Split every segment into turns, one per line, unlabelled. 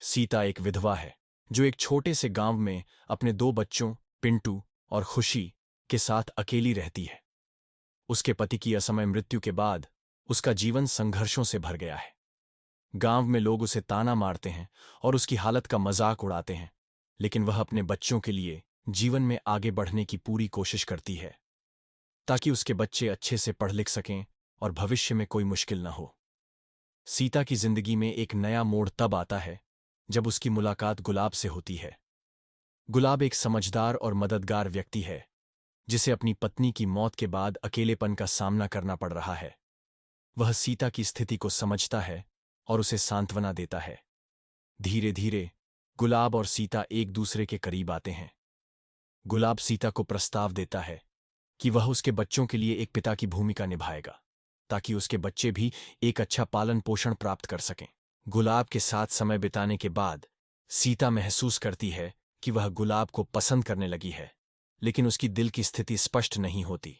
सीता एक विधवा है जो एक छोटे से गांव में अपने दो बच्चों पिंटू और खुशी के साथ अकेली रहती है। उसके पति की असमय मृत्यु के बाद उसका जीवन संघर्षों से भर गया है। गांव में लोग उसे ताना मारते हैं और उसकी हालत का मजाक उड़ाते हैं, लेकिन वह अपने बच्चों के लिए जीवन में आगे बढ़ने की पूरी कोशिश करती है ताकि उसके बच्चे अच्छे से पढ़ लिख सकें और भविष्य में कोई मुश्किल न हो। सीता की जिंदगी में एक नया मोड़ तब आता है जब उसकी मुलाकात गुलाब से होती है। गुलाब एक समझदार और मददगार व्यक्ति है जिसे अपनी पत्नी की मौत के बाद अकेलेपन का सामना करना पड़ रहा है। वह सीता की स्थिति को समझता है और उसे सांत्वना देता है। धीरे धीरे गुलाब और सीता एक दूसरे के करीब आते हैं। गुलाब सीता को प्रस्ताव देता है कि वह उसके बच्चों के लिए एक पिता की भूमिका निभाएगा ताकि उसके बच्चे भी एक अच्छा पालन पोषण प्राप्त कर सकें। गुलाब के साथ समय बिताने के बाद सीता महसूस करती है कि वह गुलाब को पसंद करने लगी है, लेकिन उसकी दिल की स्थिति स्पष्ट नहीं होती।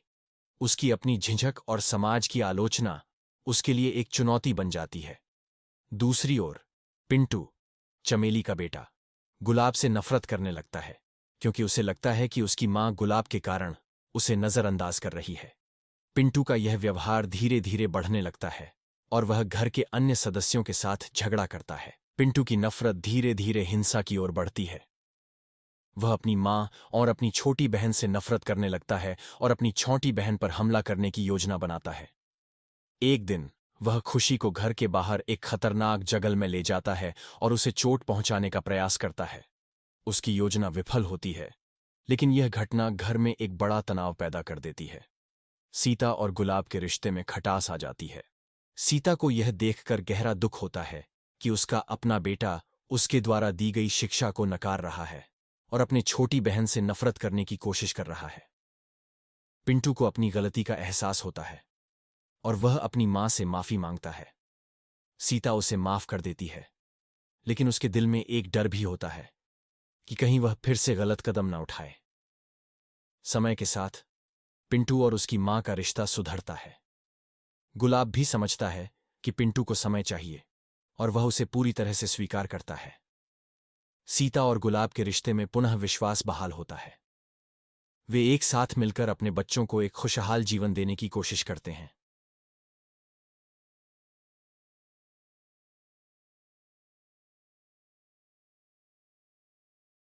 उसकी अपनी झिझक और समाज की आलोचना उसके लिए एक चुनौती बन जाती है। दूसरी ओर पिंटू, चमेली का बेटा, गुलाब से नफरत करने लगता है क्योंकि उसे लगता है कि उसकी मां गुलाब के कारण उसे नजरअंदाज कर रही है। पिंटू का यह व्यवहार धीरे धीरे बढ़ने लगता है और वह घर के अन्य सदस्यों के साथ झगड़ा करता है। पिंटू की नफरत धीरे धीरे हिंसा की ओर बढ़ती है। वह अपनी मां और अपनी छोटी बहन से नफरत करने लगता है और अपनी छोटी बहन पर हमला करने की योजना बनाता है। एक दिन वह खुशी को घर के बाहर एक खतरनाक जंगल में ले जाता है और उसे चोट पहुंचाने का प्रयास करता है। उसकी योजना विफल होती है, लेकिन यह घटना घर में एक बड़ा तनाव पैदा कर देती है। सीता और गुलाब के रिश्ते में खटास आ जाती है। सीता को यह देखकर गहरा दुख होता है कि उसका अपना बेटा उसके द्वारा दी गई शिक्षा को नकार रहा है और अपने छोटी बहन से नफरत करने की कोशिश कर रहा है। पिंटू को अपनी गलती का एहसास होता है और वह अपनी मां से माफी मांगता है। सीता उसे माफ कर देती है, लेकिन उसके दिल में एक डर भी होता है कि कहीं वह फिर से गलत कदम न उठाए। समय के साथ पिंटू और उसकी मां का रिश्ता सुधरता है। गुलाब भी समझता है कि पिंटू को समय चाहिए और वह उसे पूरी तरह से स्वीकार करता है। सीता और गुलाब के रिश्ते में पुनः विश्वास बहाल होता है। वे एक साथ मिलकर अपने बच्चों को एक खुशहाल जीवन देने की कोशिश करते हैं।